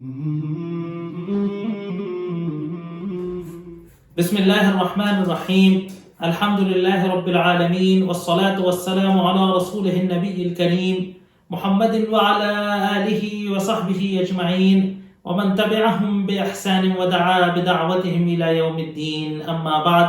بسم الله الرحمن الرحيم. الحمد لله رب العالمين، والصلاة والسلام على رسوله النبي الكريم محمد وعلى آله وصحبه أجمعين ومن تبعهم بإحسان ودعا بدعوتهم إلى يوم الدين. أما بعد،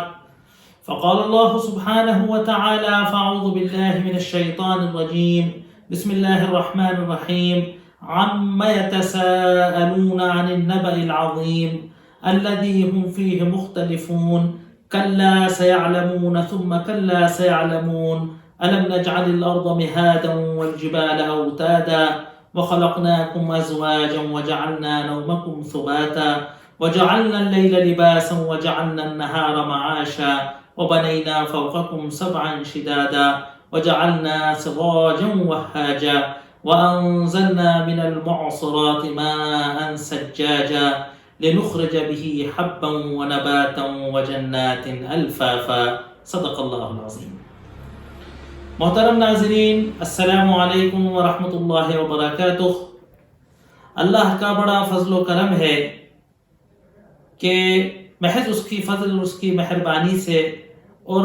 فقال الله سبحانه وتعالى: فأعوذ بالله من الشيطان الرجيم. بسم الله الرحمن الرحيم. عما يتساءلون عن النبأ العظيم الذي هم فيه مختلفون كلا سيعلمون ثم كلا سيعلمون ألم نجعل الأرض مهادا والجبال أوتادا وخلقناكم أزواجا وجعلنا نومكم ثباتا وجعلنا الليل لباسا وجعلنا النهار معاشا وبنينا فوقكم سبعا شدادا وجعلنا سراجا وهاجا وأنزلنا من المعصرات ماء سجاجا لنخرج به حبا ونباتا وجنات الفافا. صدق اللہ العظیم. محترم ناظرین، السلام علیکم ورحمۃ اللہ وبرکاتہ. اللہ کا بڑا فضل و کرم ہے کہ محض اس کی فضل، اس کی مہربانی سے اور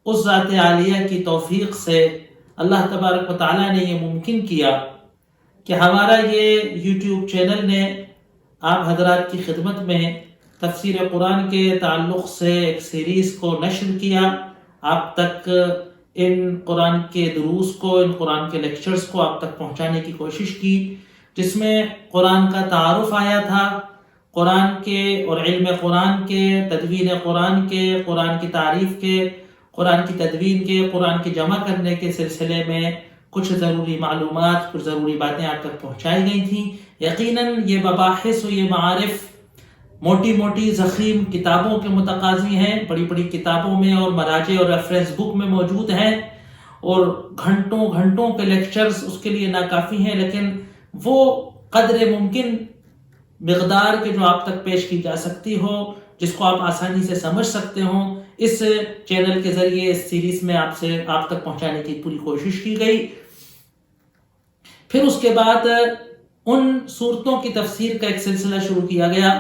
اس ذات عالیہ کی توفیق سے اللہ تبارک و تعالیٰ نے یہ ممکن کیا کہ ہمارا یہ یوٹیوب چینل نے آپ حضرات کی خدمت میں تفسیر قرآن کے تعلق سے ایک سیریز کو نشر کیا. آپ تک ان قرآن کے دروس کو، ان قرآن کے لیکچرز کو آپ تک پہنچانے کی کوشش کی، جس میں قرآن کا تعارف آیا تھا، قرآن کے اور علم قرآن کے، تدوین قرآن کے، قرآن کی تعریف کے، قرآن کی تدوین کے، قرآن کی جمع کرنے کے سلسلے میں کچھ ضروری معلومات، کچھ ضروری باتیں آپ تک پہنچائی گئی تھیں. یقیناً یہ مباحث و یہ معارف موٹی موٹی ضخیم کتابوں کے متقاضی ہیں، بڑی بڑی کتابوں میں اور مراجع اور ریفرنس بک میں موجود ہیں، اور گھنٹوں گھنٹوں کے لیکچرز اس کے لیے ناکافی ہیں، لیکن وہ قدر ممکن مقدار کے جو آپ تک پیش کی جا سکتی ہو، جس کو آپ آسانی سے سمجھ سکتے ہوں، اس چینل کے ذریعے اس سیریز میں آپ تک پہنچانے کی پوری کوشش کی گئی. پھر اس کے بعد ان صورتوں کی تفسیر کا ایک سلسلہ شروع کیا گیا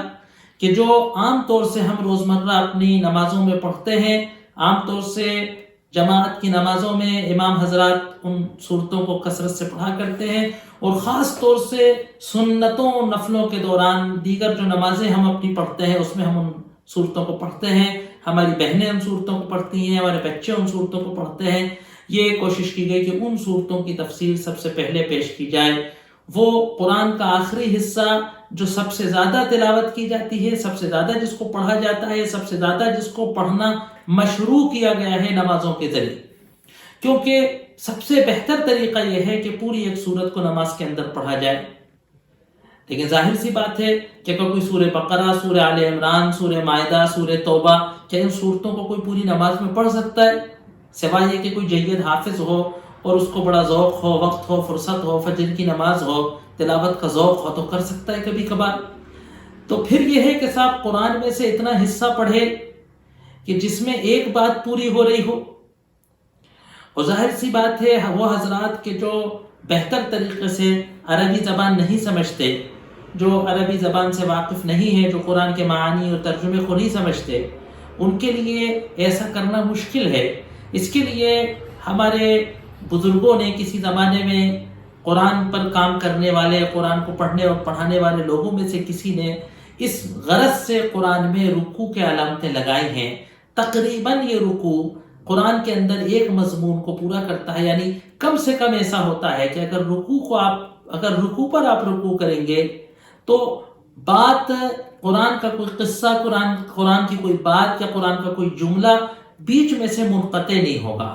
کہ جو عام طور سے ہم روزمرہ اپنی نمازوں میں پڑھتے ہیں، عام طور سے جماعت کی نمازوں میں امام حضرات ان صورتوں کو کثرت سے پڑھا کرتے ہیں، اور خاص طور سے سنتوں اور نفلوں کے دوران دیگر جو نمازیں ہم اپنی پڑھتے ہیں اس میں ہم ان صورتوں کو پڑھتے ہیں، ہماری بہنیں ان صورتوں کو پڑھتی ہیں، ہمارے بچے ان صورتوں کو پڑھتے ہیں. یہ کوشش کی گئی کہ ان صورتوں کی تفسیر سب سے پہلے پیش کی جائے. وہ قرآن کا آخری حصہ جو سب سے زیادہ تلاوت کی جاتی ہے، سب سے زیادہ جس کو پڑھا جاتا ہے، سب سے زیادہ جس کو پڑھنا مشروع کیا گیا ہے نمازوں کے ذریعے، کیونکہ سب سے بہتر طریقہ یہ ہے کہ پوری ایک سورت کو نماز کے اندر پڑھا جائے. لیکن ظاہر سی بات ہے کہ اگر کوئی سورہ بقرہ، سورہ آل عمران، سورہ مائدہ، سورہ توبہ، کیا ان صورتوں کو کوئی پوری نماز میں پڑھ سکتا ہے؟ سوائے یہ کہ کوئی جید حافظ ہو اور اس کو بڑا ذوق ہو، وقت ہو، فرصت ہو، فجر کی نماز ہو، تلاوت کا ذوق ہو تو کر سکتا ہے کبھی کبھار. تو پھر یہ ہے کہ صاحب قرآن میں سے اتنا حصہ پڑھے کہ جس میں ایک بات پوری ہو رہی ہو. اور ظاہر سی بات ہے وہ حضرات کے جو بہتر طریقے سے عربی زبان نہیں سمجھتے، جو عربی زبان سے واقف نہیں ہیں، جو قرآن کے معانی اور ترجمے کو نہیں سمجھتے، ان کے لیے ایسا کرنا مشکل ہے. اس کے لیے ہمارے بزرگوں نے کسی زمانے میں قرآن پر کام کرنے والے، قرآن کو پڑھنے اور پڑھانے والے لوگوں میں سے کسی نے اس غرض سے قرآن میں رکوع کے علامتیں لگائی ہیں. تقریباً یہ رکوع قرآن کے اندر ایک مضمون کو پورا کرتا ہے، یعنی کم سے کم ایسا ہوتا ہے کہ اگر رکوع پر آپ رکوع کریں گے تو بات قرآن کا کوئی قصہ، قرآن کی کوئی بات یا قرآن کا کوئی جملہ بیچ میں سے منقطع نہیں ہوگا.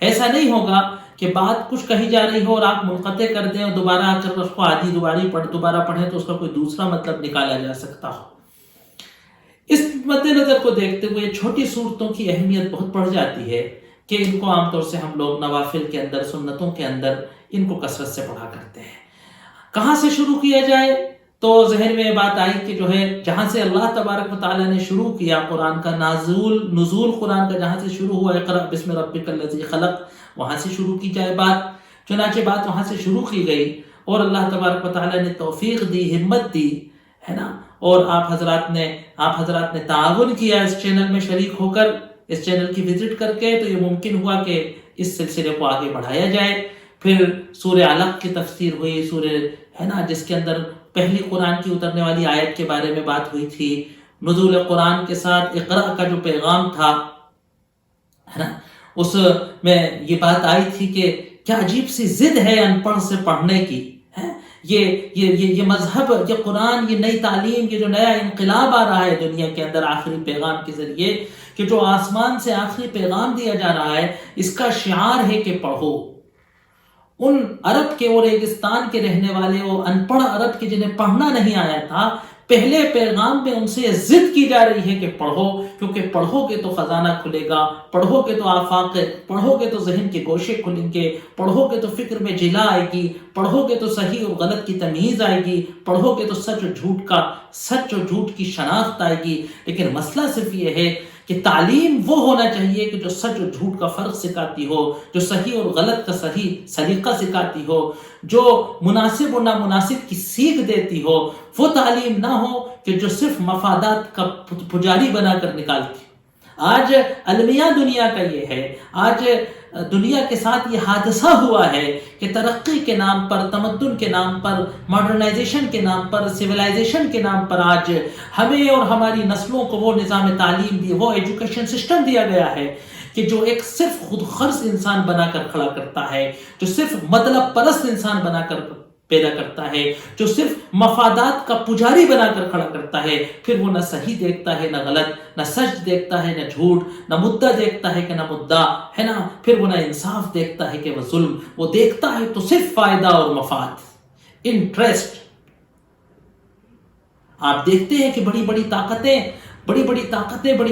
ایسا نہیں ہوگا کہ بات کچھ کہی جا رہی ہو اور آپ منقطع کر دیں اور دوبارہ آ کر اس کو آدھی دوبارہ پڑھیں تو اس کا کوئی دوسرا مطلب نکالا جا سکتا ہو. اس مد نظر کو دیکھتے ہوئے چھوٹی صورتوں کی اہمیت بہت بڑھ جاتی ہے کہ ان کو عام طور سے ہم لوگ نوافل کے اندر، سنتوں کے اندر ان کو کثرت سے پڑھا کرتے ہیں. کہاں سے شروع کیا جائے؟ تو ذہن میں یہ بات آئی کہ جو ہے جہاں سے اللہ تبارک و تعالیٰ نے شروع کیا قرآن کا نزول قرآن کا جہاں سے شروع ہوا، اقرأ بسم ربک الذی خلق، وہاں سے شروع کی جائے بات. چنانچہ بات وہاں سے شروع کی گئی اور اللہ تبارک و تعالیٰ نے توفیق دی، ہمت دی، ہے نا، اور آپ حضرات نے تعاون کیا اس چینل میں شریک ہو کر، اس چینل کی وزٹ کر کے، تو یہ ممکن ہوا کہ اس سلسلے کو آگے بڑھایا جائے۔ پھر سورہ علق کی تفسیر ہوئی، سورہ ہے نا جس کے اندر پہلی قرآن کی اترنے والی آیت کے بارے میں بات ہوئی تھی۔ نزول قرآن کے ساتھ اقرا کا جو پیغام تھا، ہے نا، اس میں یہ بات آئی تھی کہ کیا عجیب سی ضد ہے ان پڑھ سے پڑھنے کی، ہے یہ مذہب، یہ قرآن، یہ نئی تعلیم، یہ جو نیا انقلاب آ رہا ہے دنیا کے اندر آخری پیغام کے ذریعے، کہ جو آسمان سے آخری پیغام دیا جا رہا ہے، اس کا شعار ہے کہ پڑھو۔ ان عرب کے اور ریگستان کے رہنے والے، وہ ان پڑھ عرب کے جنہیں پڑھنا نہیں آیا تھا، پہلے پیغام میں ان سے یہ ضد کی جا رہی ہے کہ پڑھو، کیونکہ پڑھو گے تو خزانہ کھلے گا، پڑھو گے تو آفاق، پڑھو گے تو ذہن کے گوشے کھلیں گے، پڑھو گے تو فکر میں جلا آئے گی، پڑھو گے تو صحیح اور غلط کی تمیز آئے گی، پڑھو گے تو سچ اور جھوٹ کی شناخت آئے گی۔ لیکن مسئلہ صرف یہ ہے کہ تعلیم وہ ہونا چاہیے کہ جو سچ اور جھوٹ کا فرق سکھاتی ہو، جو صحیح اور غلط کا صحیح سلیقہ سکھاتی ہو، جو مناسب اور نامناسب کی سیکھ دیتی ہو۔ وہ تعلیم نہ ہو کہ جو صرف مفادات کا پجاری بنا کر نکالتی۔ آج المیہ دنیا کا یہ ہے، آج دنیا کے ساتھ یہ حادثہ ہوا ہے کہ ترقی کے نام پر، تمدن کے نام پر، ماڈرنائزیشن کے نام پر، سویلائزیشن کے نام پر آج ہمیں اور ہماری نسلوں کو وہ نظام تعلیم دی، وہ ایجوکیشن سسٹم دیا گیا ہے کہ جو ایک صرف خود غرض انسان بنا کر کھڑا کرتا ہے، جو صرف مطلب پرست انسان بنا کر پیدا کرتا ہے، جو صرف مفادات کا پجاری بنا کر کھڑا کرتا ہے۔ پھر وہ نہ صحیح دیکھتا ہے نہ غلط، نہ سچ دیکھتا ہے نہ جھوٹ، نہ مدعا دیکھتا ہے کہ نہ مدعا، ہے نا، پھر وہ نہ انصاف دیکھتا ہے کہ وہ ظلم، وہ دیکھتا ہے تو صرف فائدہ اور مفاد، انٹرسٹ۔ آپ دیکھتے ہیں کہ بڑی بڑی طاقتیں بڑی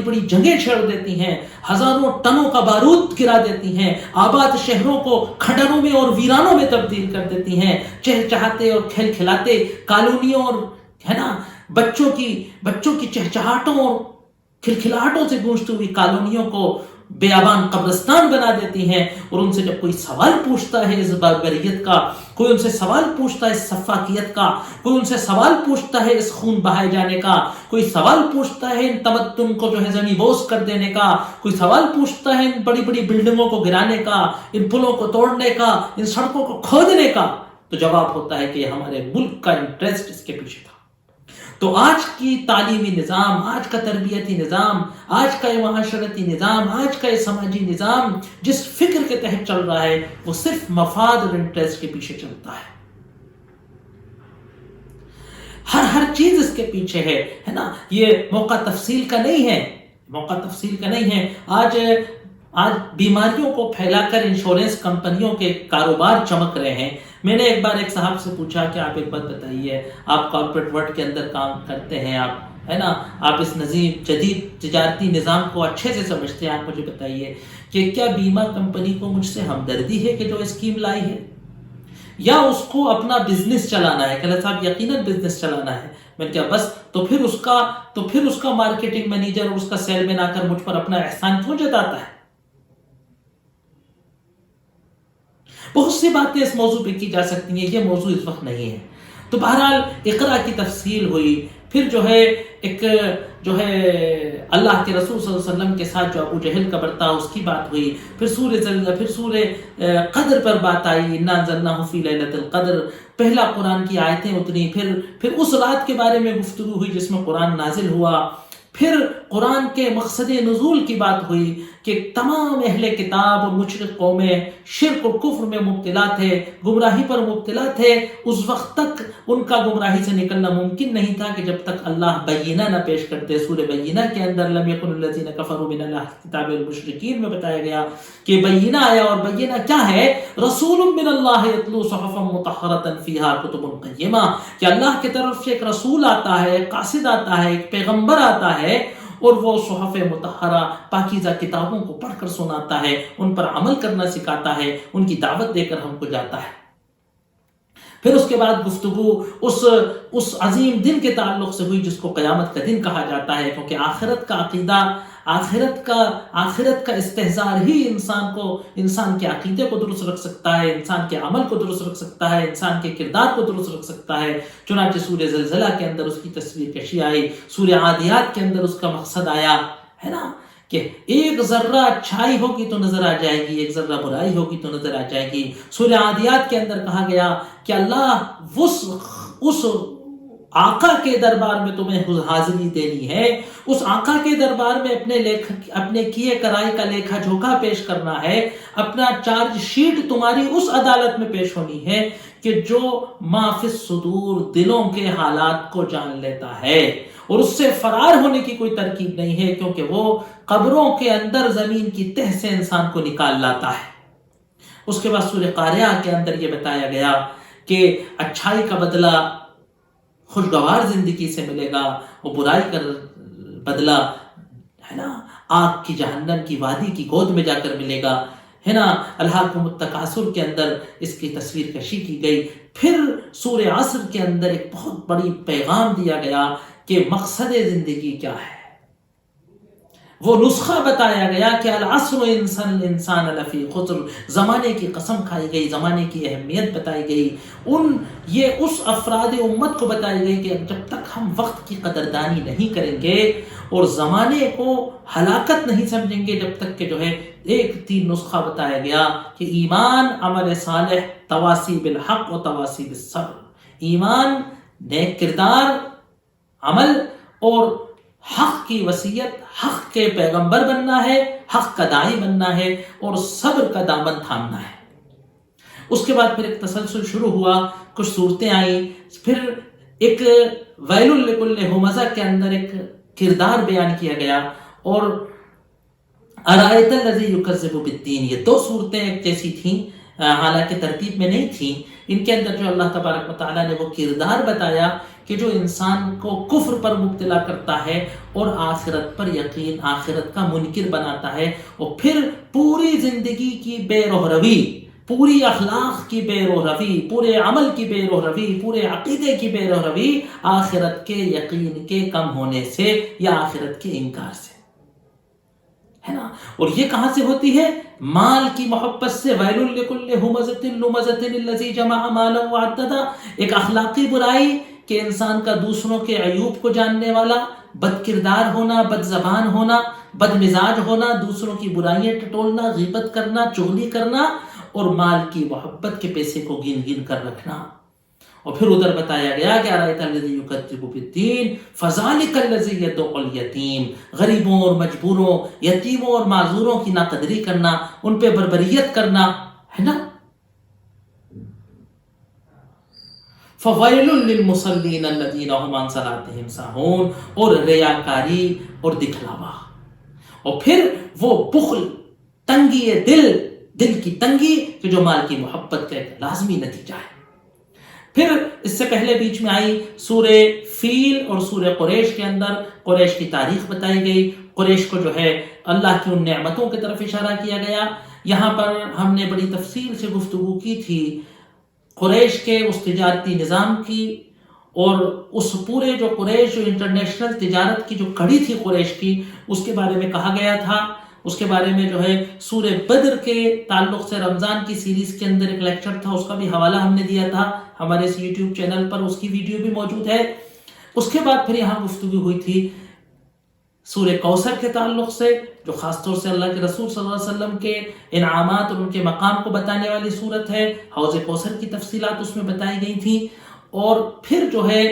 بڑی جنگیں چھیڑ دیتی ہیں، ہزاروں ٹنوں کا بارود گرا دیتی ہیں، آباد شہروں کو کھنڈروں میں اور ویرانوں میں تبدیل کر دیتی ہیں، چہچہاتے اور کھیل کھلاتے کالونیوں اور ہے نا بچوں کی چہچہاٹوں اور کھلکھلاہٹوں سے گونجتی ہوئی کالونیوں کو بیابان قبرستان بنا دیتی ہیں۔ اور ان سے جب کوئی سوال پوچھتا ہے اس باربریت کا، کوئی ان سے سوال پوچھتا ہے اس سفاکیت کا، کوئی ان سے سوال پوچھتا ہے اس خون بہائے جانے کا، کوئی سوال پوچھتا ہے ان تمدن کو جو ہے زمین بوس کر دینے کا، کوئی سوال پوچھتا ہے ان بڑی بڑی بلڈنگوں کو گرانے کا، ان پلوں کو توڑنے کا، ان سڑکوں کو کھودنے کا، تو جواب ہوتا ہے کہ یہ ہمارے ملک کا انٹرسٹ اس کے پیچھے تھا۔ تو آج کی تعلیمی نظام، آج کا تربیتی نظام، آج کا یہ معاشرتی نظام، آج کا یہ سماجی نظام جس فکر کے تحت چل رہا ہے، وہ صرف مفاد اور انٹرسٹ کے پیچھے چلتا ہے۔ ہر چیز اس کے پیچھے ہے نا، یہ موقع تفصیل کا نہیں ہے۔ آج بیماریوں کو پھیلا کر انشورنس کمپنیوں کے کاروبار چمک رہے ہیں۔ میں نے ایک بار ایک صاحب سے پوچھا کہ آپ ایک بات بتائیے، آپ کارپوریٹ ورلڈ کے اندر کام کرتے ہیں، آپ ہے نا، آپ اس جدید تجارتی نظام کو اچھے سے سمجھتے ہیں، آپ مجھے بتائیے کہ کیا بیمہ کمپنی کو مجھ سے ہمدردی ہے کہ جو اسکیم لائی ہے، یا اس کو اپنا بزنس چلانا ہے؟ کہ صاحب یقیناً بزنس چلانا ہے۔ میں نے کہا بس تو پھر اس کا مارکیٹنگ مینیجر اور اس کا سیل مین آ کر مجھ پر اپنا احسان کیوں جتاتا ہے؟ بہت سی باتیں اس موضوع پہ کی جا سکتی ہیں، یہ موضوع اس وقت نہیں ہے۔ تو بہرحال اقرا کی تفصیل ہوئی، پھر جو ہے اللہ کے رسول صلی اللہ علیہ وسلم کے ساتھ جو ابو جہل کا برتاؤ، اس کی بات ہوئی، پھر سورہ قدر پر بات آئی، انا انزلناہ فی لیلۃ القدر، پہلا قرآن کی آیتیں اتری، پھر اس رات کے بارے میں گفتگو ہوئی جس میں قرآن نازل ہوا، پھر قرآن کے مقصد نزول کی بات ہوئی کہ تمام اہل کتاب اور مشرک قومیں شرک و کفر میں مبتلا تھے، گمراہی پر مبتلا تھے، اس وقت تک ان کا گمراہی سے نکلنا ممکن نہیں تھا کہ جب تک اللہ بینہ نہ پیش کرتے۔ سورہ بینہ کے اندر لم یکن الذین کفروا من اہل الکتاب والمشرکین میں بتایا گیا کہ بینہ آیا، اور بینہ کیا ہے؟ رسول من اللہ یتلو صحفا مطہرۃ فیہا کتب قیمہ، کہ اللہ کی طرف سے ایک رسول آتا ہے، ایک قاصد آتا ہے، ایک پیغمبر آتا ہے، اور وہ صحف مطہرہ پاکیزہ کتابوں کو پڑھ کر سناتا ہے، ان پر عمل کرنا سکھاتا ہے، ان کی دعوت دے کر ہم کو جاتا ہے۔ پھر اس کے بعد گفتگو اس عظیم دن کے تعلق سے ہوئی جس کو قیامت کا دن کہا جاتا ہے، کیونکہ آخرت کا عقیدہ آخرت کا استحضار ہی انسان کے عقیدے کو درست رکھ سکتا ہے، انسان کے عمل کو درست رکھ سکتا ہے، انسان کے کردار کو درست رکھ سکتا ہے۔ چنانچہ سورہ زلزلہ کے اندر اس کی تصویر کشی آئی، سورہ عادیات کے اندر اس کا مقصد آیا، ہے نا، کہ ایک ذرہ اچھائی ہوگی تو نظر آ جائے گی، ایک ذرہ برائی ہوگی تو نظر آ جائے گی۔ سورہ عادیات کے اندر کہا گیا کہ اللہ اس آقا کے دربار میں تمہیں حاضری دینی ہے، اس آقا کے دربار میں اپنے کیے کرائی کا لیکھا جھوکا پیش کرنا ہے، اپنا چارج شیٹ تمہاری اس عدالت میں پیش ہونی ہے کہ جو ما فی الصدور دلوں کے حالات کو جان لیتا ہے، اور اس سے فرار ہونے کی کوئی ترکیب نہیں ہے، کیونکہ وہ قبروں کے اندر زمین کی تہ سے انسان کو نکال لاتا ہے۔ اس کے بعد سورہ قاریہ کے اندر یہ بتایا گیا کہ اچھائی کا بدلہ خوشگوار زندگی سے ملے گا، وہ برائی کا بدلہ، ہے نا، آگ کی جہنم کی وادی کی گود میں جا کر ملے گا، ہے نا۔ الہاکم التکاثر کے اندر اس کی تصویر کشی کی گئی۔ پھر سورہ عصر کے اندر ایک بہت بڑی پیغام دیا گیا کہ مقصد زندگی کیا ہے، وہ نسخہ بتایا گیا کہ العصر الانسان لفی خسر، زمانے کی قسم کھائی گئی، زمانے کی اہمیت بتائی گئی، یہ اس افراد امت کو بتائی گئی کہ جب تک ہم وقت کی قدردانی نہیں کریں گے اور زمانے کو ہلاکت نہیں سمجھیں گے، جب تک کہ جو ہے ایک 3 نسخہ بتایا گیا کہ ایمان، عمل صالح، تواصی بالحق و تواصی بالصبر۔ ایمان، نیک کردار، عمل اور حق کی وصیت، حق کے پیغمبر بننا ہے، حق کا داعی بننا ہے، اور صبر کا دامن تھامنا ہے۔ اس کے بعد پھر ایک تسلسل شروع ہوا، کچھ صورتیں آئیں، پھر ایک ویل لکل ہمزہ کے اندر ایک کردار بیان کیا گیا، اور ارائیت الذی یکذب بالدین، یہ 2 صورتیں ایک جیسی تھیں، حالانکہ ترتیب میں نہیں تھیں۔ ان کے اندر جو اللہ تبارک و تعالیٰ نے وہ کردار بتایا کہ جو انسان کو کفر پر مبتلا کرتا ہے اور آخرت پر یقین، آخرت کا منکر بناتا ہے، اور پھر پوری زندگی کی بے روح روی، پوری اخلاق کی بے روح روی، پورے عمل کی بے روح روی، پورے عقیدے کی بے روح روی آخرت کے یقین کے کم ہونے سے یا آخرت کے انکار سے، ہے نا۔ اور یہ کہاں سے ہوتی ہے؟ مال کی محبت سے، ویل لکل ہمزۃ لمزۃ الذی جمع مالا وعددا، ایک اخلاقی برائی کہ انسان کا دوسروں کے عیوب کو جاننے والا، بد کردار ہونا، بد زبان ہونا، بد مزاج ہونا، دوسروں کی برائیاں ٹٹولنا، غیبت کرنا، چغلی کرنا، اور مال کی محبت کے پیسے کو گن گن کر رکھنا۔ اور پھر ادھر بتایا گیا کہ ارائیت الذی یکذب بالدین فذلک الذی یدع الیتیم، غریبوں اور مجبوروں، یتیموں اور معذوروں کی ناقدری کرنا، ان پہ بربریت کرنا، ہے نا۔ فویل للمصلین الذین هم عن صلاتهم ساہون، اور ریاکاری اور دکھلاوا، اور پھر وہ بخل، تنگی دل کی تنگی کہ جو مال کی محبت کا ایک لازمی نتیجہ ہے۔ پھر اس سے پہلے بیچ میں آئی سورہ فیل اور سورہ قریش کے اندر قریش کی تاریخ بتائی گئی، قریش کو جو ہے اللہ کی ان نعمتوں کی طرف اشارہ کیا گیا۔ یہاں پر ہم نے بڑی تفصیل سے گفتگو کی تھی قریش کے اس تجارتی نظام کی، اور اس پورے جو قریش جو انٹرنیشنل تجارت کی جو کڑی تھی قریش کی، اس کے بارے میں کہا گیا تھا۔ اس کے بارے میں جو ہے سورہ بدر کے تعلق سے رمضان کی سیریز کے اندر ایک لیکچر تھا، اس کا بھی حوالہ ہم نے دیا تھا ہمارے اس یوٹیوب چینل پر، اس کی ویڈیو بھی موجود ہے۔ اس کے بعد پھر یہاں گفتگو ہوئی تھی سورہ کوثر کے تعلق سے، جو خاص طور سے اللہ کے رسول صلی اللہ علیہ وسلم کے انعامات اور ان کے مقام کو بتانے والی صورت ہے۔ حوض کوثر کی تفصیلات اس میں بتائی گئی تھیں، اور پھر جو ہے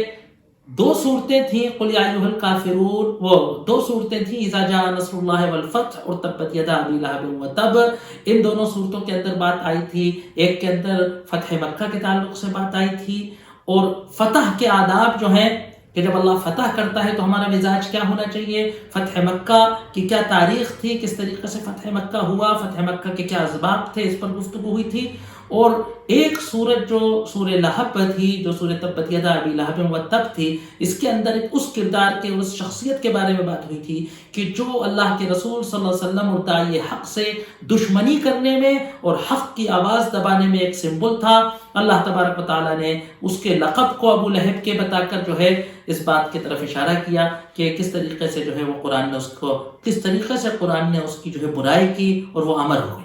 2 صورتیں تھیں، قل یا ایھا الکافرون، وہ 2 صورتیں تھیں، اذا جاء نصر اللہ والفتح اور تبت یدا ابی لہب وتب۔ ان دونوں صورتوں کے اندر بات آئی تھی، ایک کے اندر فتح مکہ کے تعلق سے بات آئی تھی، اور فتح کے آداب جو ہیں کہ جب اللہ فتح کرتا ہے تو ہمارا مزاج کیا ہونا چاہیے، فتح مکہ کی کیا تاریخ تھی، کس طریقے سے فتح مکہ ہوا، فتح مکہ کے کیا اسباب تھے، اس پر گفتگو ہوئی تھی۔ اور ایک سورت جو سورہ لہب تھی، جو سورہ تبت یدا ابی لہب و تب تھی، اس کے اندر اس کردار کے، اس شخصیت کے بارے میں بات ہوئی تھی کہ جو اللہ کے رسول صلی اللہ علیہ وسلم اور داعی حق سے دشمنی کرنے میں اور حق کی آواز دبانے میں ایک سمبل تھا۔ اللہ تبارک و تعالیٰ نے اس کے لقب کو ابو لہب کے بتا کر جو ہے اس بات کی طرف اشارہ کیا کہ کس طریقے سے جو ہے وہ قرآن نے اس کو، کس طریقے سے قرآن نے اس کی جو ہے برائی کی اور وہ امر ہوئی۔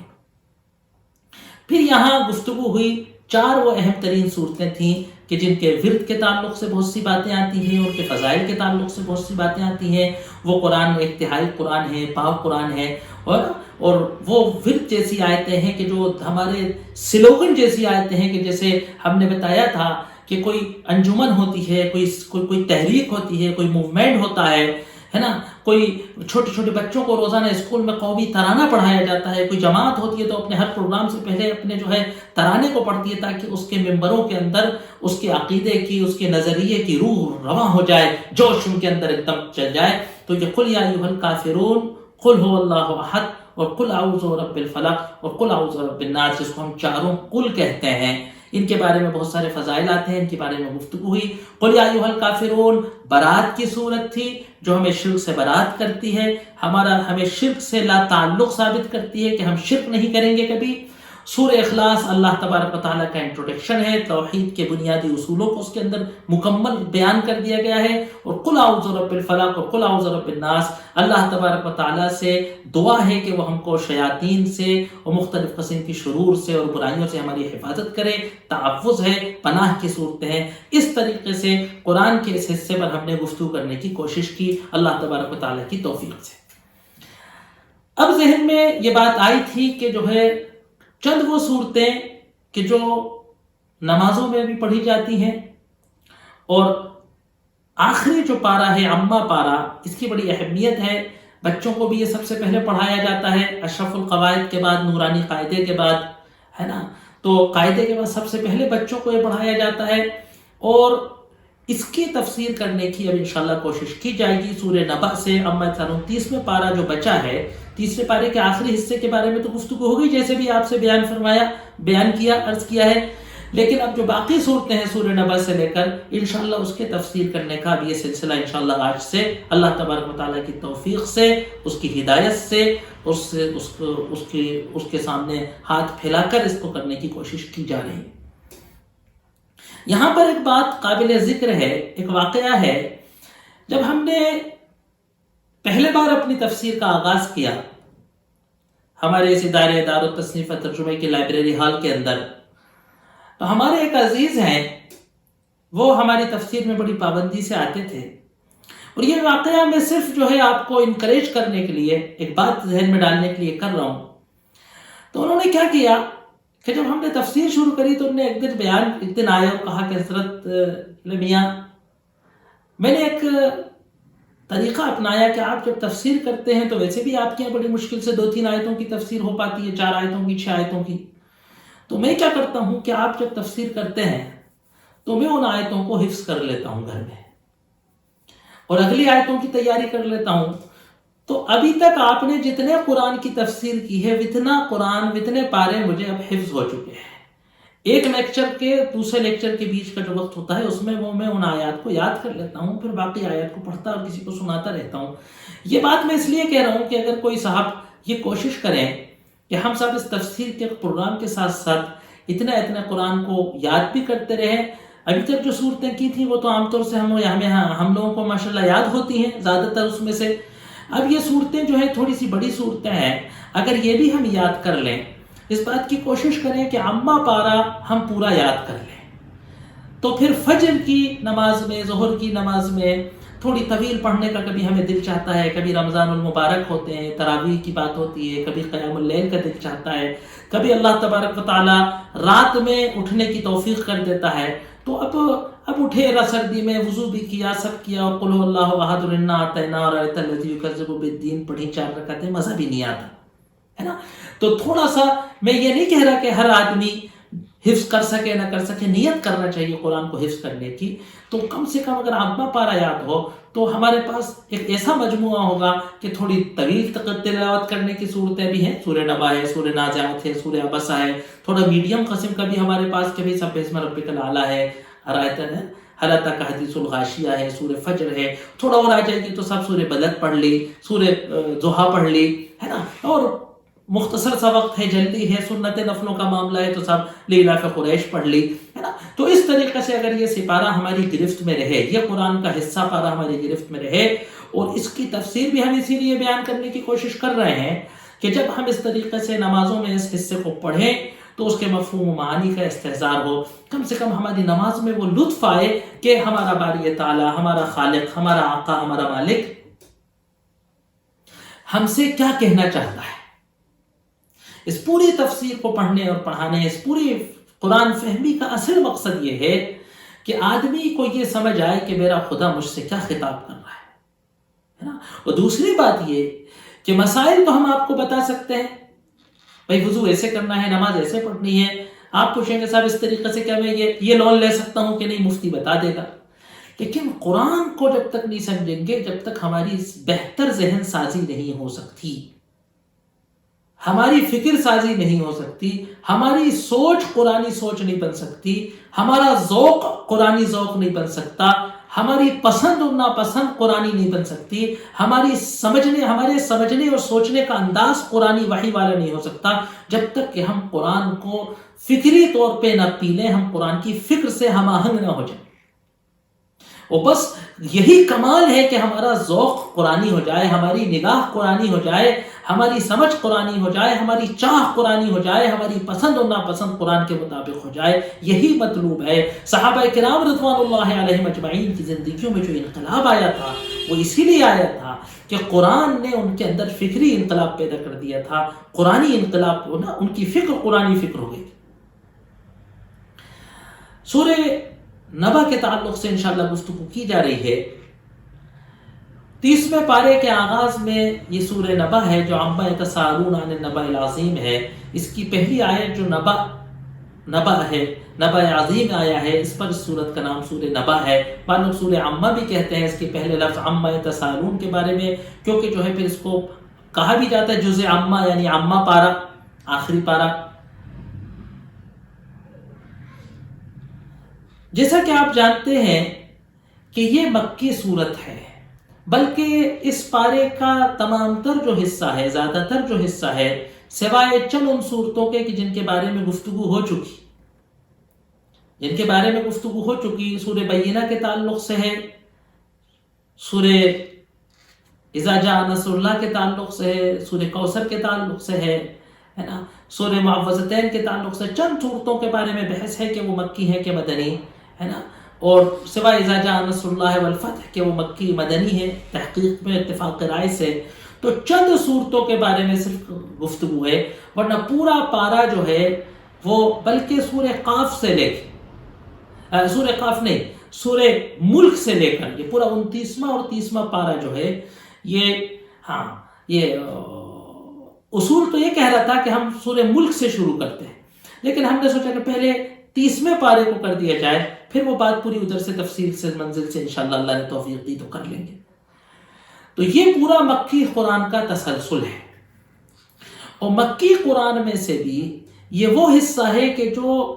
پھر یہاں گفتگو ہوئی، 4 وہ اہم ترین صورتیں تھیں کہ جن کے ورد کے تعلق سے بہت سی باتیں آتی ہیں، ان کے فضائل کے تعلق سے بہت سی باتیں آتی ہیں۔ وہ قرآن انتہائی قرآن ہے، پاک قرآن ہے، اور وہ ورد جیسی آیتیں ہیں کہ جو ہمارے سلوگن جیسی آیتیں ہیں کہ جیسے ہم نے بتایا تھا کہ کوئی انجمن ہوتی ہے، کوئی تحریک ہوتی ہے، کوئی موومنٹ ہوتا ہے نا، کوئی چھوٹے چھوٹے بچوں کو روزانہ اسکول میں قومی ترانہ پڑھایا جاتا ہے، کوئی جماعت ہوتی ہے تو اپنے ہر پروگرام سے پہلے اپنے جو ہے ترانے کو پڑھتی ہے تاکہ اس کے ممبروں کے اندر اس کے عقیدے کی، اس کے نظریے کی روح رواں ہو جائے، جوش ان کے اندر ایک دم چل جائے۔ تو یہ قل یا ایھا الکافرون، قل ھو اللہ احد، اور قل اعوذ برب الفلق، اور قل اعوذ برب الناس، جس کو ہم چاروں قل کہتے ہیں، ان کے بارے میں بہت سارے فضائل آتے ہیں، ان کے بارے میں گفتگو ہوئی۔ قل یا ایھا الکافرون برات کی صورت تھی جو ہمیں شرک سے برات کرتی ہے، ہمیں شرک سے لا تعلق ثابت کرتی ہے کہ ہم شرک نہیں کریں گے کبھی۔ سورہ اخلاص اللہ تبارک و تعالیٰ کا انٹروڈکشن ہے، توحید کے بنیادی اصولوں کو اس کے اندر مکمل بیان کر دیا گیا ہے۔ اور قل اعوذ برب الفلق اور قل اعوذ برب الناس، اللہ تبارک و تعالیٰ سے دعا ہے کہ وہ ہم کو شیاطین سے اور مختلف قسم کی شرور سے اور برائیوں سے ہماری حفاظت کرے، تحفظ ہے، پناہ کی صورتیں ہیں۔ اس طریقے سے قرآن کے اس حصے پر ہم نے گفتگو کرنے کی کوشش کی اللہ تبارک و تعالیٰ کی توفیق سے۔ اب ذہن میں یہ بات آئی تھی کہ جو ہے چند وہ صورتیں کہ جو نمازوں میں بھی پڑھی جاتی ہیں، اور آخری جو پارہ ہے عامہ پارہ، اس کی بڑی اہمیت ہے، بچوں کو بھی یہ سب سے پہلے پڑھایا جاتا ہے، اشرف القواعد کے بعد، نورانی قاعدے کے بعد، ہے نا، تو قاعدے کے بعد سب سے پہلے بچوں کو یہ پڑھایا جاتا ہے، اور اس کی تفسیر کرنے کی اب انشاءاللہ کوشش کی جائے گی۔ سورہ نبأ سے اب 29واں پارہ جو بچا ہے، تیسرے پارے کے آخری حصے کے بارے میں تو گفتگو ہوگی جیسے بھی آپ سے بیان کیا، عرض کیا ہے، لیکن اب جو باقی صورتیں ہیں سورہ نبأ سے لے کر انشاءاللہ اس کے تفسیر کرنے کا بھی یہ سلسلہ انشاءاللہ آج سے اللہ تبارک و تعالیٰ کی توفیق سے، اس کی ہدایت سے، اس کے سامنے ہاتھ پھیلا کر اس کو کرنے کی کوشش کی جا رہی ہے۔ یہاں پر ایک بات قابل ذکر ہے، ایک واقعہ ہے۔ جب ہم نے پہلے بار اپنی تفسیر کا آغاز کیا ہمارے اس ادارے دار التصنیف و ترجمے کی لائبریری ہال کے اندر، تو ہمارے ایک عزیز ہیں، وہ ہماری تفسیر میں بڑی پابندی سے آتے تھے، اور یہ واقعہ میں صرف جو ہے آپ کو انکریج کرنے کے لیے ایک بات ذہن میں ڈالنے کے لیے کر رہا ہوں۔ تو انہوں نے کیا کیا کہ جب ہم نے تفسیر شروع کری تو انہوں نے ایک دن آیا اور کہا کہ حضرت میاں، میں نے ایک طریقہ اپنایا کہ آپ جب تفسیر کرتے ہیں تو ویسے بھی آپ کے یہاں بڑی مشکل سے 2-3 آیتوں کی تفسیر ہو پاتی ہے، 4 آیتوں کی، 6 آیتوں کی، تو میں کیا کرتا ہوں کہ آپ جب تفسیر کرتے ہیں تو میں ان آیتوں کو حفظ کر لیتا ہوں گھر میں، اور اگلی آیتوں کی تیاری کر لیتا ہوں۔ تو ابھی تک آپ نے جتنے قرآن کی تفسیر کی ہے، اتنے پارے مجھے اب حفظ ہو چکے ہیں۔ ایک لیکچر کے دوسرے لیکچر کے بیچ کا جو وقت ہوتا ہے اس میں میں ان آیات کو یاد کر لیتا ہوں، پھر باقی آیات کو پڑھتا اور کسی کو سناتا رہتا ہوں۔ یہ بات میں اس لیے کہہ رہا ہوں کہ اگر کوئی صاحب یہ کوشش کریں کہ ہم صاحب اس تفسیر کے پروگرام کے ساتھ ساتھ اتنے قرآن کو یاد بھی کرتے رہیں۔ ابھی تک جو صورتیں کی تھیں وہ تو عام طور سے ہم لوگوں کو ماشاءاللہ یاد ہوتی ہیں زیادہ تر اس میں سے۔ اب یہ صورتیں جو ہیں تھوڑی سی بڑی صورتیں ہیں، اگر یہ بھی ہم یاد کر لیں، اس بات کی کوشش کریں کہ عامہ پارہ ہم پورا یاد کر لیں، تو پھر فجر کی نماز میں، ظہر کی نماز میں تھوڑی طویل پڑھنے کا کبھی ہمیں دل چاہتا ہے، کبھی رمضان المبارک ہوتے ہیں، تراویح کی بات ہوتی ہے، کبھی قیام اللیل کا دل چاہتا ہے، کبھی اللہ تبارک و تعالیٰ رات میں اٹھنے کی توفیق کر دیتا ہے، تو اب اٹھے سردی میں، وضو بھی کیا، سب کیا، اور قل هو اللہ احد انا اعطیناک اور آیت الذی یکذب بالدین پڑھی 4 رکعتیں، مزہ بھی نہیں آتا ہے نا۔ تو تھوڑا سا میں یہ نہیں کہہ رہا کہ ہر آدمی حفظ کر سکے نہ کر سکے، نیت کرنا چاہیے قرآن کو حفظ کرنے کی. تو کم سے کم اگر عامہ پارہ یاد ہو تو ہمارے پاس ایک ایسا مجموعہ ہوگا کہ تھوڑی طویل تلاوت کرنے کی صورتیں بھی ہیں. سورہ نبا ہے، سورہ نازعات ہے، سورہ عبسہ ہے. تھوڑا میڈیم قسم کا بھی ہمارے پاس کہ بھی سبح اسم ربک الاعلیٰ ہے، حل اتاک حدیث الغاشیہ ہے، سورہ فجر ہے. تھوڑا اور آ جائے گی تو سب سورہ بلد پڑھ لی، سورہ ضحیٰ پڑھ لی، ہے نا. اور مختصر سا وقت ہے، جلدی ہے، سنت نفلوں کا معاملہ ہے تو سب لیلاف قریش پڑھ لی، ہے نا. تو اس طریقے سے اگر یہ سپارہ ہماری گرفت میں رہے، یہ قرآن کا حصہ پارہ ہماری گرفت میں رہے، اور اس کی تفسیر بھی ہم اسی لیے بیان کرنے کی کوشش کر رہے ہیں کہ جب ہم اس طریقے سے نمازوں میں اس حصے کو پڑھیں تو اس کے مفہوم و معانی کا استحضار ہو، کم سے کم ہماری نماز میں وہ لطف آئے کہ ہمارا باری تعالیٰ، ہمارا خالق، ہمارا آقا، ہمارا مالک ہم سے کیا کہنا چاہتا ہے. اس پوری تفسیر کو پڑھنے اور پڑھانے، اس پوری قرآن فہمی کا اصل مقصد یہ ہے کہ آدمی کو یہ سمجھ آئے کہ میرا خدا مجھ سے کیا خطاب کر رہا ہے نا. اور دوسری بات یہ کہ مسائل تو ہم آپ کو بتا سکتے ہیں، بھائی وضو ایسے کرنا ہے، نماز ایسے پڑھنی ہے. آپ پوچھیں گے صاحب اس طریقے سے کیا میں یہ لون لے سکتا ہوں کہ نہیں، مفتی بتا دے گا. لیکن قرآن کو جب تک نہیں سمجھیں گے، جب تک ہماری بہتر ذہن سازی نہیں ہو سکتی، ہماری فکر سازی نہیں ہو سکتی، ہماری سوچ قرآنی سوچ نہیں بن سکتی، ہمارا ذوق قرآنی ذوق نہیں بن سکتا، ہماری پسند اور ناپسند قرآنی نہیں بن سکتی، ہمارے سمجھنے اور سوچنے کا انداز قرآنی وحی والا نہیں ہو سکتا، جب تک کہ ہم قرآن کو فکری طور پہ نہ پی لیں، ہم قرآن کی فکر سے ہم آہنگ نہ ہو جائیں. اور بس یہی کمال ہے کہ ہمارا ذوق قرآنی ہو جائے، ہماری نگاہ قرآنی ہو جائے، ہماری سمجھ قرآنی ہو جائے، ہماری چاہ قرآنی ہو جائے، ہماری پسند اور ناپسند قرآن کے مطابق ہو جائے. یہی مطلوب ہے. صحابہ کرام رضوان اللہ علیہم اجمعین کی زندگیوں میں جو انقلاب آیا تھا وہ اسی لیے آیا تھا کہ قرآن نے ان کے اندر فکری انقلاب پیدا کر دیا تھا. قرآنی انقلاب، ان کی فکر قرآنی فکر ہو گئی. سورہ نبا کے تعلق سے انشاءاللہ گفتگو کی جا رہی ہے. 30ویں پارے کے آغاز میں یہ سورہ نبا ہے جو عما یتساءلون عن النبأ العظیم ہے. اس کی پہلی آیت جو نبا ہے، نبا عظیم آیا ہے، اس پر اس سورت کا نام سورہ نبا ہے. بعض لوگ سورہ عما بھی کہتے ہیں اس کے پہلے لفظ عما یتساءلون کے بارے میں، کیونکہ جو ہے پھر اس کو کہا بھی جاتا ہے جزء عما، یعنی عما پارہ، آخری پارہ. جیسا کہ آپ جانتے ہیں کہ یہ مکی صورت ہے، بلکہ اس پارے کا تمام تر جو حصہ ہے، زیادہ تر جو حصہ ہے، سوائے چند ان صورتوں کے کہ جن کے بارے میں گفتگو ہو چکی، سورہ بینہ کے تعلق سے ہے، سورہ اذا جاء نصر اللہ کے تعلق سے ہے، سورہ کوثر کے تعلق سے ہے نا، سورہ معوذتین کے تعلق سے چند صورتوں کے بارے میں بحث ہے کہ وہ مکی ہے کہ مدنی ہے نا. اور سوائے اذا جاء نصر اللہ والفتح کہ وہ مکی مدنی ہے تحقیق میں اتفاق رائے سے. تو چند صورتوں کے بارے میں صرف گفتگو ہے، ورنہ پورا پارہ جو ہے وہ بلکہ سورہ قاف سے لے کے سورہ ملک سے لے کر یہ پورا 29واں اور 30واں پارہ جو ہے یہ اصول تو یہ کہہ رہا تھا کہ ہم سورہ ملک سے شروع کرتے ہیں، لیکن ہم نے سوچا کہ پہلے 30ویں پارے کو کر دیا جائے، پھر وہ بات پوری ادھر سے تفصیل سے منزل سے انشاءاللہ اللہ نے توفیق دی تو کر لیں گے. تو یہ پورا مکی قرآن کا تسلسل ہے. اور مکی قرآن میں سے بھی یہ وہ حصہ ہے کہ جو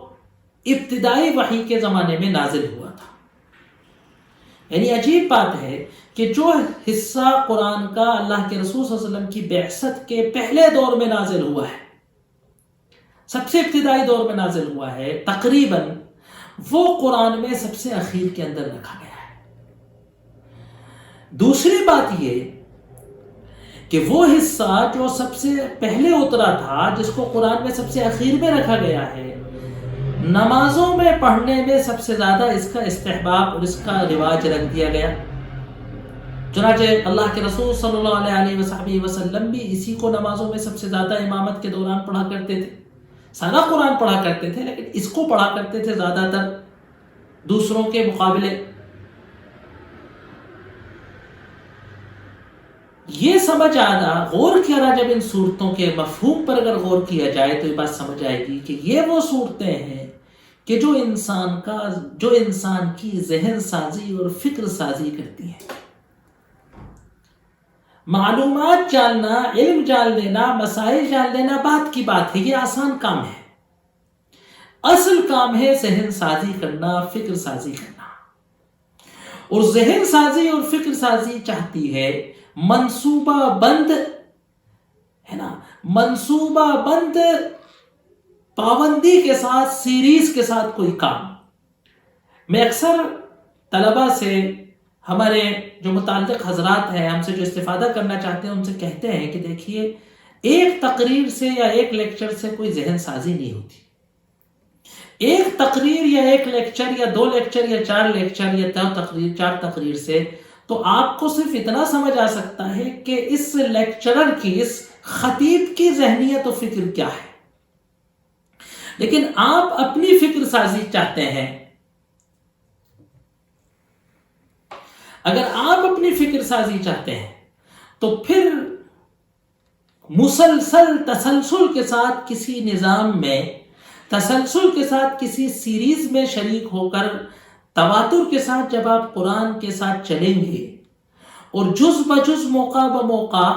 ابتدائی وحی کے زمانے میں نازل ہوا تھا. یعنی عجیب بات ہے کہ جو حصہ قرآن کا اللہ کے رسول صلی اللہ علیہ وسلم کی بعثت کے پہلے دور میں نازل ہوا ہے، سب سے ابتدائی دور میں نازل ہوا ہے، تقریباً وہ قرآن میں سب سے اخیر کے اندر رکھا گیا ہے. دوسری بات یہ کہ وہ حصہ جو سب سے پہلے اترا تھا، جس کو قرآن میں سب سے اخیر میں رکھا گیا ہے، نمازوں میں پڑھنے میں سب سے زیادہ اس کا استحباب اور اس کا رواج رکھ دیا گیا. چنانچہ اللہ کے رسول صلی اللہ علیہ وسلم بھی اسی کو نمازوں میں سب سے زیادہ امامت کے دوران پڑھا کرتے تھے. سارا قرآن پڑھا کرتے تھے لیکن اس کو پڑھا کرتے تھے زیادہ تر دوسروں کے مقابلے. یہ سمجھ آنا، غور کیا جب ان صورتوں کے مفہوم پر اگر غور کیا جائے تو یہ بات سمجھ آئے گی کہ یہ وہ صورتیں ہیں کہ جو انسان کی ذہن سازی اور فکر سازی کرتی ہے. معلومات جاننا، علم جان لینا، مسائل جان لینا بات کی بات ہے، یہ آسان کام ہے. اصل کام ہے ذہن سازی کرنا، فکر سازی کرنا. اور ذہن سازی اور فکر سازی چاہتی ہے منصوبہ بند، ہے نا، منصوبہ بند، پابندی کے ساتھ، سیریز کے ساتھ کوئی کام. میں اکثر طلبہ سے، ہمارے جو متعلق حضرات ہیں، ہم سے جو استفادہ کرنا چاہتے ہیں، ان سے کہتے ہیں کہ دیکھیے، ایک تقریر سے یا ایک لیکچر سے کوئی ذہن سازی نہیں ہوتی. ایک تقریر یا ایک لیکچر یا 2 لیکچر یا 4 لیکچر یا 4 تقریر سے تو آپ کو صرف اتنا سمجھ آ سکتا ہے کہ اس لیکچرر کی، اس خطیب کی ذہنیت و فکر کیا ہے. لیکن آپ اپنی فکر سازی چاہتے ہیں، اگر آپ اپنی فکر سازی چاہتے ہیں تو پھر مسلسل تسلسل کے ساتھ کسی نظام میں، تسلسل کے ساتھ کسی سیریز میں شریک ہو کر، تواتر کے ساتھ جب آپ قرآن کے ساتھ چلیں گے اور جز بجز، موقع بموقع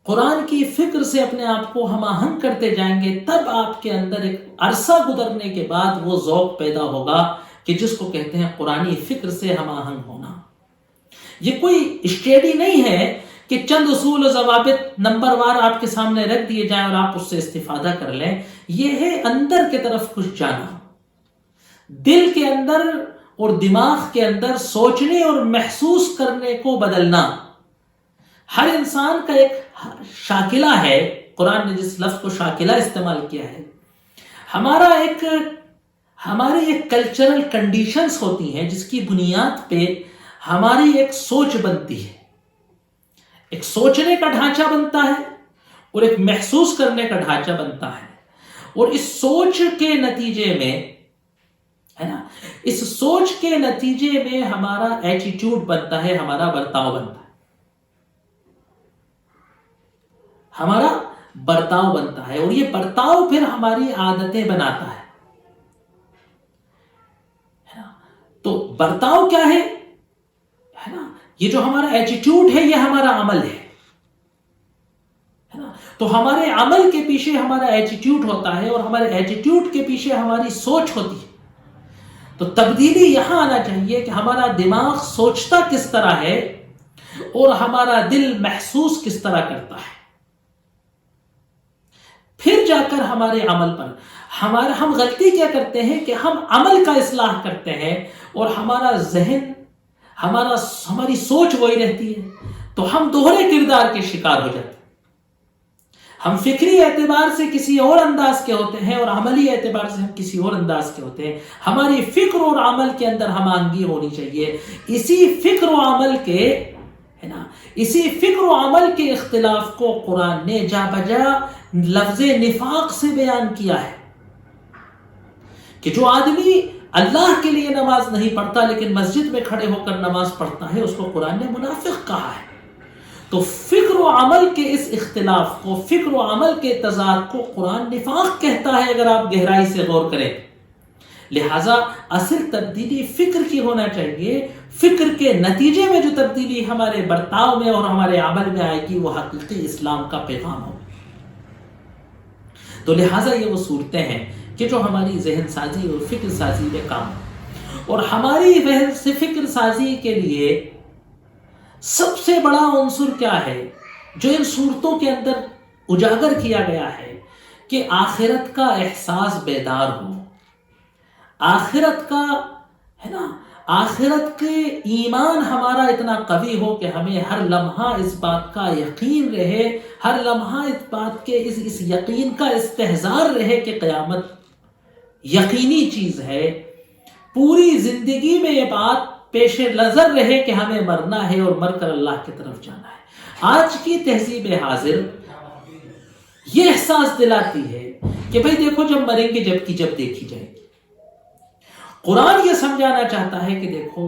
قرآن کی فکر سے اپنے آپ کو ہم آہنگ کرتے جائیں گے، تب آپ کے اندر ایک عرصہ گزرنے کے بعد وہ ذوق پیدا ہوگا کہ جس کو کہتے ہیں قرآنی فکر سے ہم آہنگ ہونا. یہ کوئی اسٹڈی نہیں ہے کہ چند اصول و ضوابط نمبر وار آپ کے سامنے رکھ دیے جائیں اور آپ اس سے استفادہ کر لیں. یہ ہے اندر کے طرف کچھ جانا، دل کے اندر اور دماغ کے اندر سوچنے اور محسوس کرنے کو بدلنا. ہر انسان کا ایک شاکلہ ہے، قرآن نے جس لفظ کو شاکلہ استعمال کیا ہے، ہماری ایک کلچرل کنڈیشنز ہوتی ہیں جس کی بنیاد پہ ہماری ایک سوچ بنتی ہے. ایک سوچنے کا ڈھانچہ بنتا ہے اور ایک محسوس کرنے کا ڈھانچہ بنتا ہے. اور اس سوچ کے نتیجے میں، ہے نا، اس سوچ کے نتیجے میں ہمارا ایٹیٹیوڈ بنتا ہے، ہمارا برتاؤ بنتا ہے، ہمارا برتاؤ بنتا ہے. اور یہ برتاؤ پھر ہماری عادتیں بناتا ہے. تو برتاؤ کیا ہے نا، یہ جو ہمارا ایٹیٹیوڈ ہے یہ ہمارا عمل ہے نا. تو ہمارے عمل کے پیچھے ہمارا ایٹیٹیوڈ ہوتا ہے اور ہمارے ایٹیٹیوڈ کے پیچھے ہماری سوچ ہوتی ہے. تو تبدیلی یہاں آنا چاہیے کہ ہمارا دماغ سوچتا کس طرح ہے اور ہمارا دل محسوس کس طرح کرتا ہے. پھر جا کر ہمارے عمل پر ہم غلطی کیا کرتے ہیں کہ ہم عمل کا اصلاح کرتے ہیں اور ہمارا ذہن، ہماری سوچ وہی رہتی ہے. تو ہم دوہرے کردار کے شکار ہو جاتے ہیں. ہم فکری اعتبار سے کسی اور انداز کے ہوتے ہیں اور عملی اعتبار سے ہم کسی اور انداز کے ہوتے ہیں. ہماری فکر اور عمل کے اندر ہم آہنگی ہونی چاہیے. اسی فکر و عمل کے، ہے نا، اسی فکر و عمل کے اختلاف کو قرآن نے جا بجا لفظ نفاق سے بیان کیا ہے کہ جو آدمی اللہ کے لیے نماز نہیں پڑھتا لیکن مسجد میں کھڑے ہو کر نماز پڑھتا ہے، اس کو قرآن نے منافق کہا ہے. تو فکر و عمل کے اس اختلاف کو، فکر و عمل کے تضاد کو قرآن نفاق کہتا ہے اگر آپ گہرائی سے غور کریں. لہٰذا اصل تبدیلی فکر کی ہونا چاہیے. فکر کے نتیجے میں جو تبدیلی ہمارے برتاؤ میں اور ہمارے عمل میں آئے گی وہ حقیقی اسلام کا پیغام ہو. تو لہٰذا یہ وہ صورتیں ہیں کہ جو ہماری ذہن سازی اور فکر سازی میں کام ہے. اور ہماری فکر سازی کے لیے سب سے بڑا عنصر کیا ہے جو ان صورتوں کے اندر اجاگر کیا گیا ہے کہ آخرت کا احساس بیدار ہو. آخرت کا، ہے نا، آخرت کے ایمان ہمارا اتنا قوی ہو کہ ہمیں ہر لمحہ اس بات کا یقین رہے، ہر لمحہ اس بات کے اس یقین کا استحضار رہے کہ قیامت یقینی چیز ہے. پوری زندگی میں یہ بات پیش نظر رہے کہ ہمیں مرنا ہے اور مر کر اللہ کی طرف جانا ہے. آج کی تہذیب حاضر یہ احساس دلاتی ہے کہ بھئی دیکھو جب مریں گے جب کی جب دیکھی جائے گی. قرآن یہ سمجھانا چاہتا ہے کہ دیکھو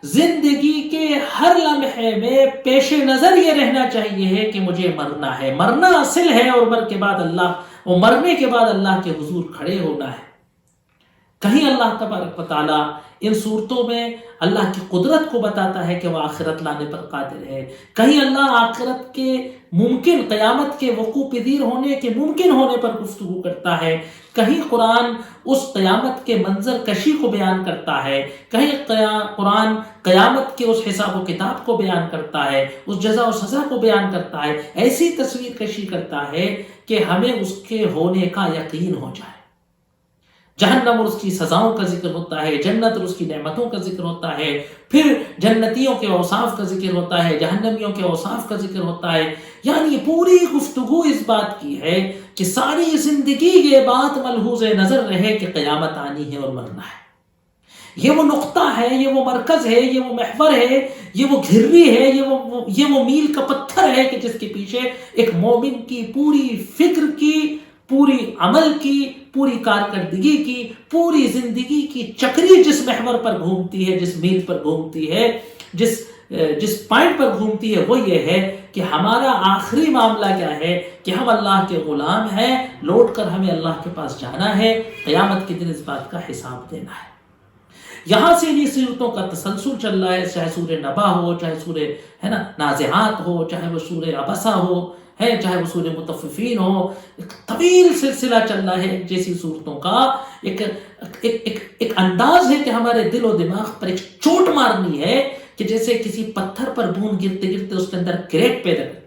زندگی کے ہر لمحے میں پیش نظر یہ رہنا چاہیے کہ مجھے مرنا ہے، مرنا اصل ہے، اور مرنے کے بعد اللہ کے حضور کھڑے ہونا ہے. کہیں اللہ تبارک و تعالیٰ ان صورتوں میں اللہ کی قدرت کو بتاتا ہے کہ وہ آخرت لانے پر قادر ہے، کہیں اللہ آخرت کے ممکن قیامت کے وقوع پذیر ہونے کے ممکن ہونے پر گفتگو کرتا ہے، کہیں قرآن اس قیامت کے منظر کشی کو بیان کرتا ہے، کہیں قرآن قیامت کے اس حساب و کتاب کو بیان کرتا ہے، اس جزا و سزا کو بیان کرتا ہے، ایسی تصویر کشی کرتا ہے کہ ہمیں اس کے ہونے کا یقین ہو جائے۔ جہنم اور اس کی سزاؤں کا ذکر ہوتا ہے، جنت اور اس کی نعمتوں کا ذکر ہوتا ہے، پھر جنتیوں کے اوصاف کا ذکر ہوتا ہے، جہنمیوں کے اوصاف کا ذکر ہوتا ہے۔ یعنی پوری گفتگو اس بات کی ہے کہ ساری زندگی یہ بات ملحوظ نظر رہے کہ قیامت آنی ہے اور مرنا ہے۔ یہ وہ نقطہ ہے، یہ وہ مرکز ہے، یہ وہ محور ہے، یہ وہ گھرری ہے، یہ وہ میل کا پتھر ہے کہ جس کے پیچھے ایک مومن کی پوری فکر کی، پوری عمل کی، پوری کارکردگی کی، پوری زندگی کی چکری جس محور پر گھومتی ہے، جس میل پر گھومتی ہے، جس پوائنٹ پر گھومتی ہے، وہ یہ ہے کہ ہمارا آخری معاملہ کیا ہے کہ ہم اللہ کے غلام ہیں، لوٹ کر ہمیں اللہ کے پاس جانا ہے، قیامت کے دن اس بات کا حساب دینا ہے۔ یہاں سے انہی صورتوں کا تسلسل چل رہا ہے، چاہے سورہ نبا ہو، چاہے سورہ نازعات ہو، چاہے وہ سورہ عبسہ ہو، چاہے وہ سورہ مطففین ہو، ایک طویل سلسلہ چل رہا ہے ایک جیسی صورتوں کا۔ ایک انداز ہے کہ ہمارے دل و دماغ پر ایک چوٹ مارنی ہے کہ جیسے کسی پتھر پر بوند گرتے گرتے اس کے اندر کریک پیدا کر۔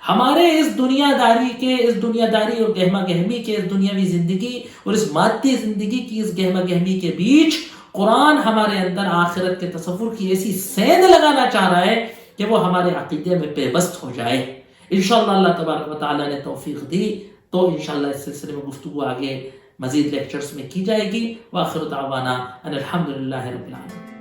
ہمارے اس دنیا داری اور گہما گہمی کے، اس دنیاوی زندگی اور اس مادی زندگی کی اس گہما گہمی کے بیچ قرآن ہمارے اندر آخرت کے تصور کی ایسی سیند لگانا چاہ رہا ہے کہ وہ ہمارے عقیدے میں پیوست ہو جائے۔ انشاءاللہ اللہ تبارک و تعالیٰ نے توفیق دی تو انشاءاللہ اس سلسلے میں گفتگو آگے مزید لیکچرز میں کی جائے گی۔ وآخر دعوانا ان الحمدللہ رب العالمین۔